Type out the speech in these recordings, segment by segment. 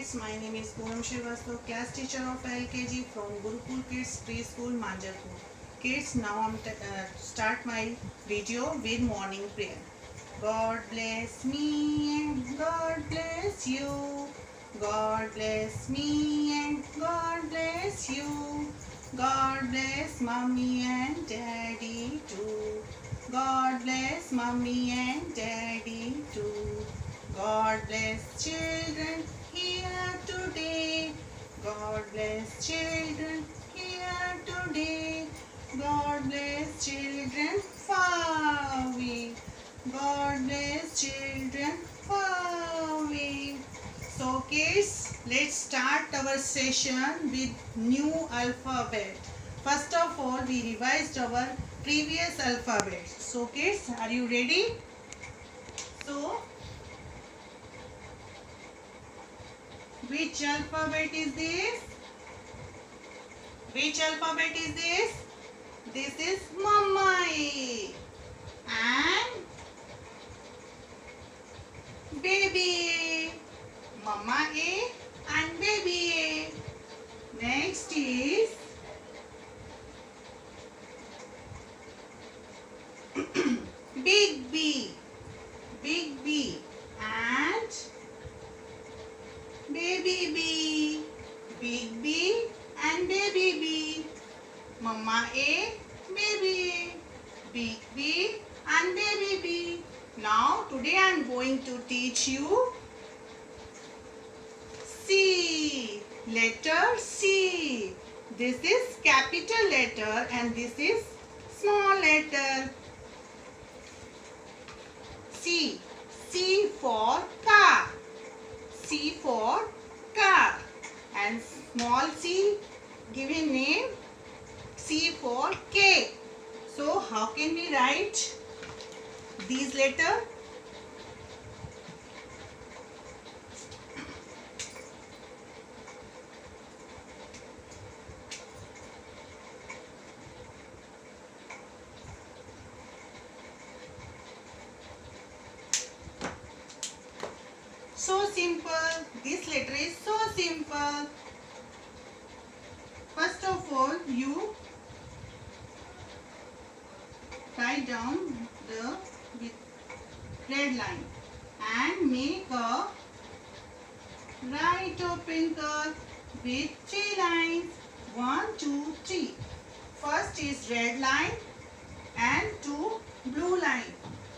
kids, my name is Poonam Srivastava, class teacher of LKG from Gurukul Kids Preschool, Manjapur. Kids, now I'm start my video with morning prayer. God bless me and God bless you. God bless me and God bless you. God bless mommy and daddy too. God bless mommy and daddy too. God bless children here today. God bless children here today. God bless children far away. God bless children far away. So kids, let's start our session with new alphabet. First of all, we revised our previous alphabet. So kids, are you ready? So, which alphabet is this? Which alphabet is this? This is Mama A and Baby A. Mama A and Baby A. Next is Big B. Big B and Baby B. Big B and Baby B. Mama A, Baby A. Big B and Baby B. Now today I am going to teach you C. Letter C. This is capital letter and this is small letter. C. C for car. C for car. And small c given name C for cake. So how can we write these letters? So simple. This letter is so simple. First of all, you write down the red line and make a right open curve with 3 lines. 1, 2, 3. First is red line and 2 blue line.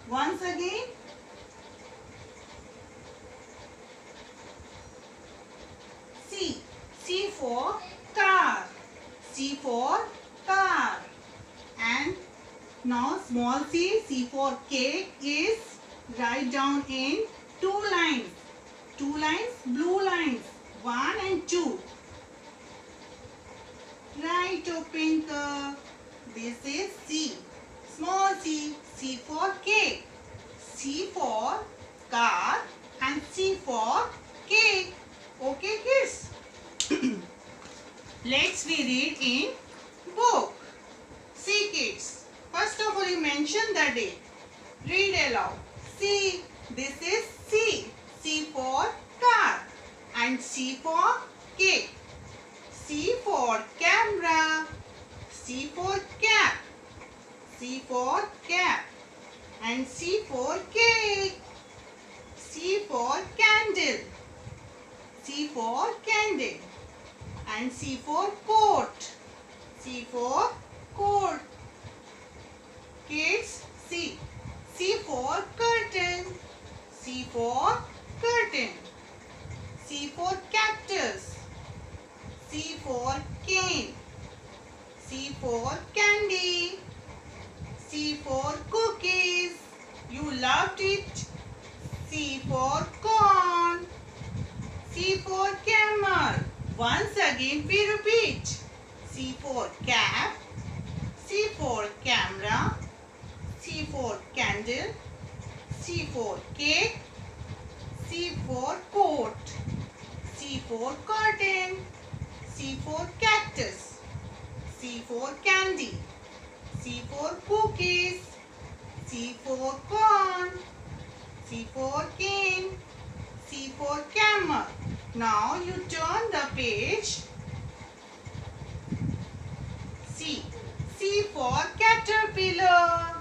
Once again, C. C for car. C for car. And now small c, C for cake is write down in 2 lines. 2 lines, blue lines. 1 and 2. Right open curve. This is C. Small c, C for cake. C for car and C for cake. Okay kids? Let's we read in book. See kids. First of all you mention the date. Read aloud. C. This is C. C for car and C for cake. C for camera. C for cap. C for cap and C for cake. C for candle. C for candle and C for coat. C for coat. Kids, C. C for curtain. C for curtain. C for cactus. C for cane. C for candy. C for cookies. You loved it. C for corn. C for camel. Once again we repeat. C for cap. C for camera. C for candle. C for cake. C for coat. C for curtain. C for cactus. C for candy. C for cookies. C for corn. C for cane. C for camel. Now you turn the page. C. C for caterpillar.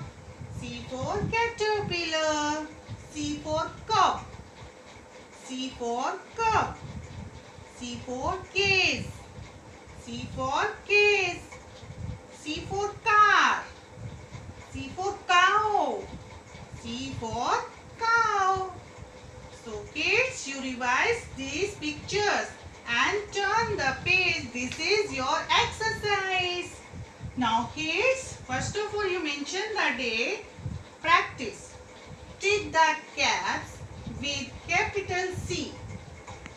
C for caterpillar. C for cup. C for cup. C for case. C for case. C for car. C for cow. C for cow. So kids, you revise these pictures and turn the page. This is your exercise. Now kids, first of all you mention the day. Practice. Tick the caps with capital C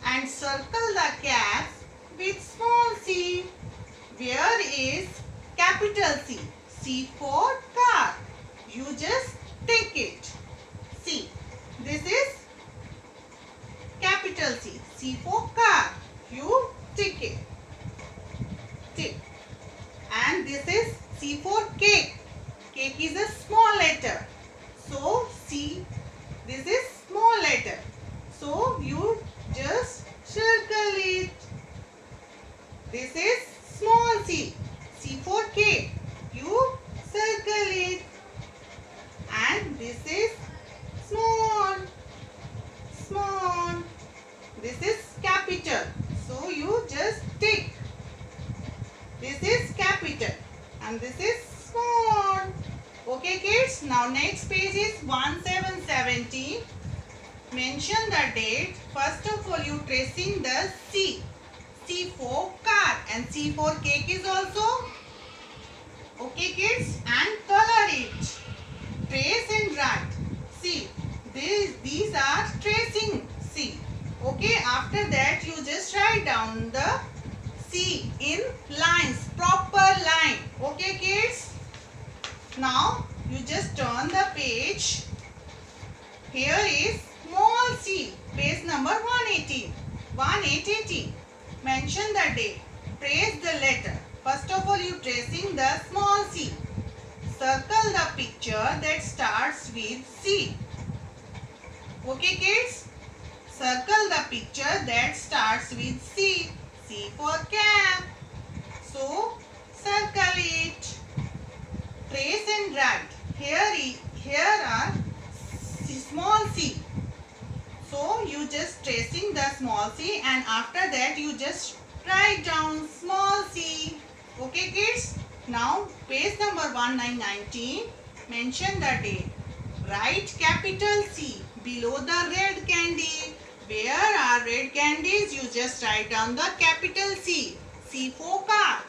and circle the caps with small c. Where is capital C? C for car. You just take it. C. This is capital C. C for car. You tick it. Tick. And this is C for cake. Cake is a small letter. So C. This is small letter. So you just circle it. This is small c. C for cake. You circle it. And this is small. Small. This is capital. So you just tick. This is capital. And this is small. Okay kids. Now next page is 1770. Mention the date. First of all you tracing the C. C for car and C for cake is also. Okay kids, and color it. Trace and write. See, these are tracing C. Okay, after that you just write down the C in lines, proper line. Okay kids. Now you just turn the page. Here is small c, page number 180. 180. Mention the day. Trace the letter. First of all, you tracing the small c. Circle the picture that starts with C. Okay, kids? Circle the picture that starts with C. C for cap. So, circle it. Trace and write. Here are small c. So you just tracing the small c and after that you just write down small c. Okay kids. Now page number 1919. Mention the date. Write capital C below the red candy. Where are red candies? You just write down the capital C. C for car.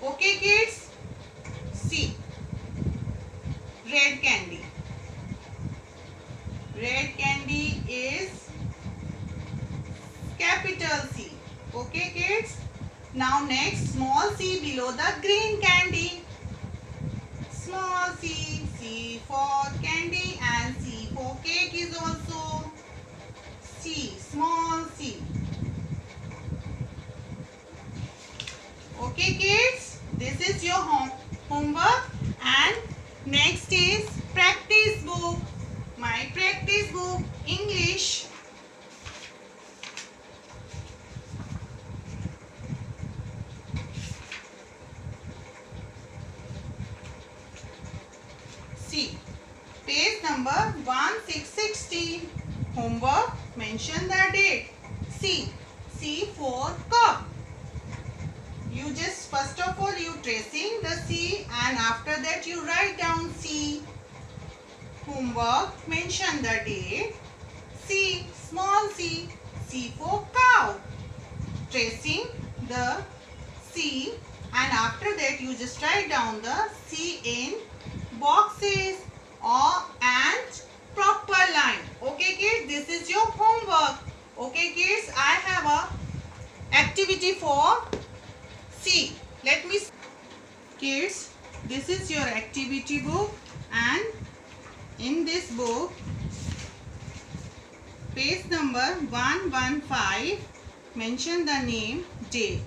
Okay kids. C. Red candy. Red candy is capital C. Okay kids. Now next small c below the green candy. Small c. C for candy and C for cake is also C. Small c. Okay kids. This is your homework and next is practice book. My practice book English. See, page number 1660. Homework. Mention the date. C. C for cup. You just first of all you tracing the C and after that you write down C. Homework. Mention the date. C. Small c. C for cow. Tracing the C and after that you just write down the C in boxes and proper line. Okay kids, this is your homework. Okay kids, I have a activity for C. Let me kids, this is your activity book and in this book page number 115 mention the name, date.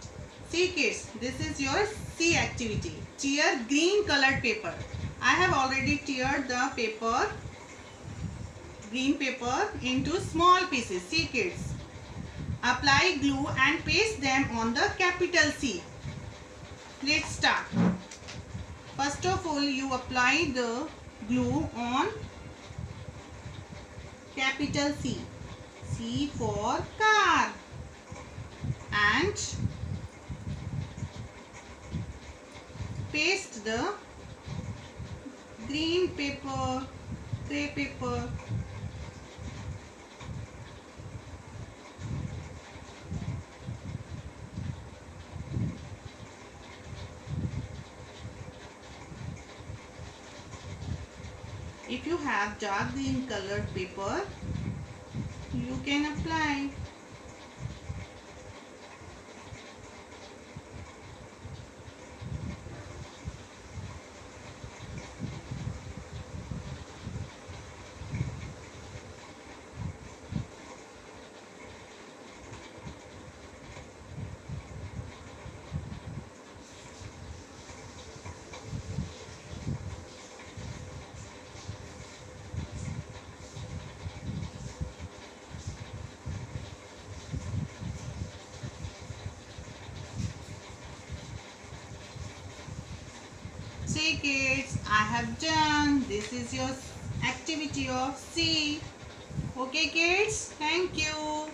See kids, this is your C activity. Tear green colored paper. I have already teared the paper, green paper into small pieces. See kids. Apply glue and paste them on the capital C. Let's start. First of all, you apply the glue on capital C. C for car. And paste the green paper, gray paper. If you have dark green colored paper, you can apply. See kids, I have done. This is your activity of C. Okay kids, thank you.